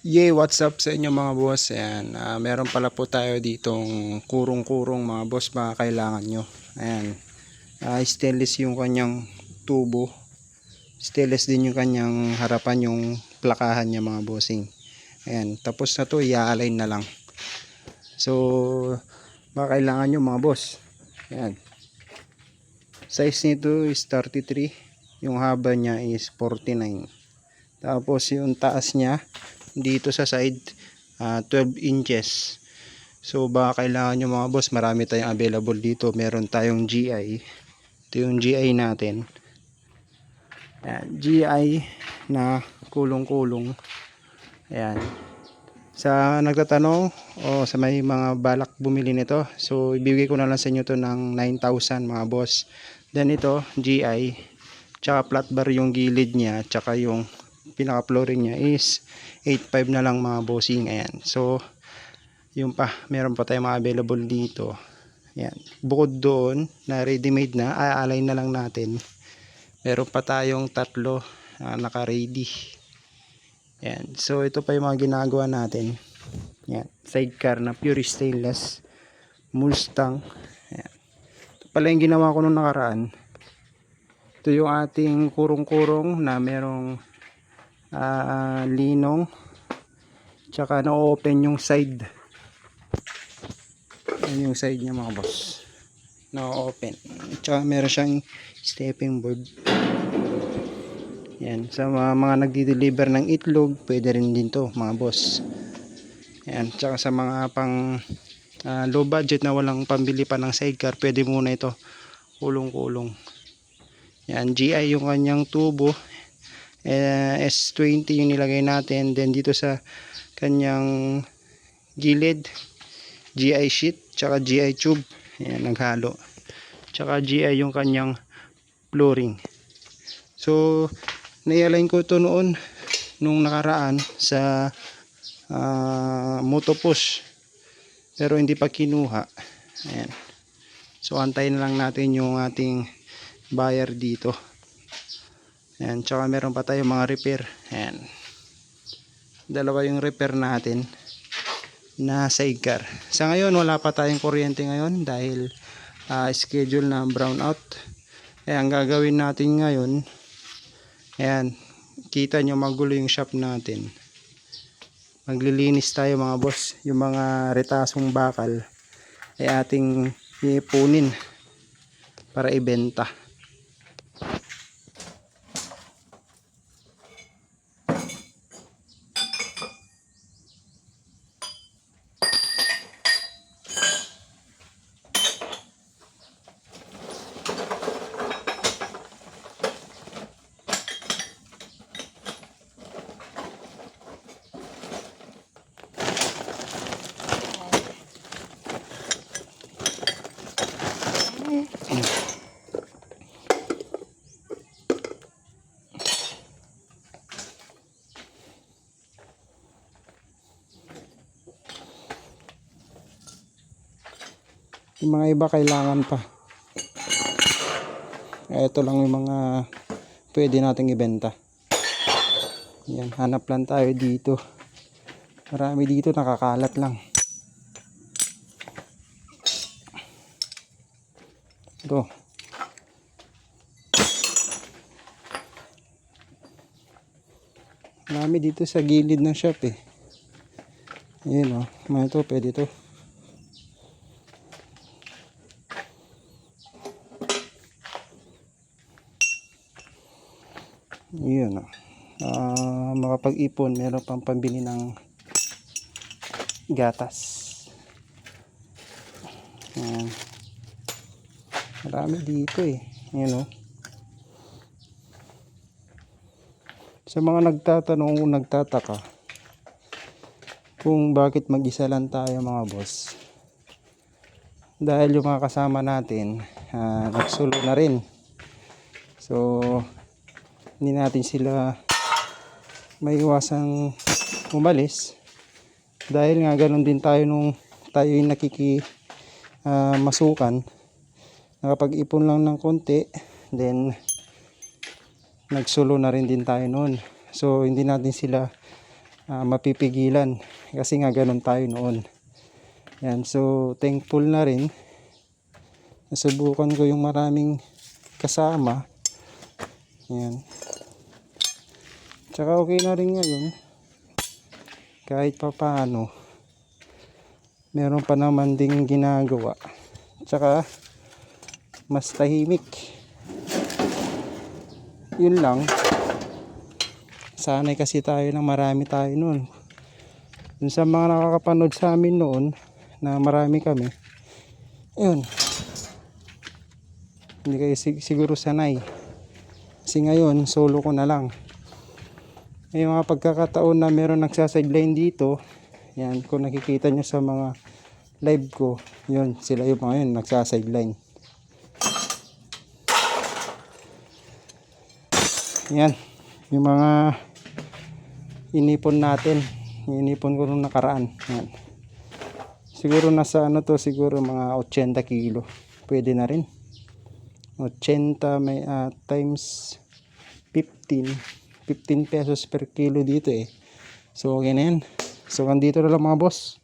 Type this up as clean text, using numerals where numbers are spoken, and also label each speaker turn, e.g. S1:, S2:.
S1: Yay, what's up sa inyo mga boss? Ayan, meron pala po tayo ditong kurong-kurong mga boss, baka kailangan nyo. Ayan, stainless yung kanyang tubo. Stainless din yung kanyang harapan, yung plakahan niya mga bossing. Ayan, tapos na to, i-align na lang. So, baka kailangan nyo mga boss. Ayan, size nito is 33. Yung haba niya is 49. Tapos yung taas niya dito sa side 12 inches. So baka kailangan nyo mga boss, marami tayong available dito. Meron tayong GI. Ito yung GI natin. Ayan, GI na kulong-kulong. Ayan. Sa nagtatanong o sa may mga balak bumili nito, so ibibigay ko na lang sa inyo to ng 9,000 mga boss. Then ito GI, tsaka flat bar yung gilid niya, tsaka yung pinaka flooring niya is 8.5 na lang mga bossing. Ayan, so yung pa, meron pa tayong mga available dito. Ayan, bukod doon na ready made na, align na lang natin, meron pa tayong tatlo naka ready. Ayan, so ito pa yung mga ginagawa natin. Ayan, sidecar na pure stainless Mustang. Ayan, ito pala yung ginawa ko nung nakaraan. Ito yung ating kurong-kurong na merong linong, tsaka na-open yung side. Yan yung side niya mga boss, na-open, tsaka meron siyang stepping board. Yan, sa mga nagdi-deliver ng itlog, pwede rin din to mga boss. Yan, tsaka sa mga pang low budget na walang pambili pa ng sidecar, pwede muna ito, kulong-kulong. Yan, GI yung kanyang tubo, S20 yung nilagay natin. Then dito sa kanyang gilid, GI sheet tsaka GI tube. Ayan, naghalo. Tsaka GI yung kanyang flooring. So na-align ko ito noon nung nakaraan sa motopush, pero hindi pa kinuha. Ayan, so antayin na lang natin yung ating buyer dito. Ayan, tsaka meron pa tayong mga repair. Ayan, dalawa yung repair natin na sidecar. Sa ngayon wala pa tayong kuryente ngayon dahil schedule na brownout. Ayan, ang gagawin natin ngayon, ayan, kita nyo magulo yung shop natin. Maglilinis tayo mga boss. Yung mga retasong bakal ay ating ipunin para ibenta. Yung mga iba kailangan pa. Ito lang yung mga pwede nating ibenta. Yan, hanap lang tayo dito. Marami dito, nakakalat lang. Ito. Marami dito sa gilid ng shop eh. Ayan o, mga ito, pwede ito. Ayan o. Makapag-ipon, meron pang pambili ng gatas. Ayan. Marami dito eh. Ayan o. Sa mga nagtatanong o nagtataka kung bakit mag-isa lang tayo mga boss, dahil yung mga kasama natin nagsulo na rin. So hindi natin sila maiwasang umalis, dahil nga ganun din tayo nung tayo yung masukan, nakapag-ipon lang ng konti, then nagsulo na rin din tayo noon. So hindi natin sila mapipigilan. Kasi nga ganun tayo noon. Yan, so thankful na rin. Nasubukan ko yung maraming kasama. Yan. Tsaka okay na rin ngayon. Kahit pa paano. Meron pa naman ding ginagawa. Tsaka mas tahimik. Yun lang. Sanay kasi tayo ng marami tayo noon. Dun sa mga nakakapanood sa amin noon na marami kami. Ayun. Hindi kayo siguro sanay. Kasi ngayon solo ko na lang. May mga pagkakataon na meron nagsasideline dito. Yan, kung nakikita nyo sa mga live ko, yun, sila yung mga yun nagsasideline. Yan, yung mga inipon natin. Inipon ko nung nakaraan. Yan. Siguro nasa ano to, siguro mga 80 kilo. Pwede na rin. 80 may times 15 pesos per kilo dito eh. So okay na yan. So andito na lang mga boss.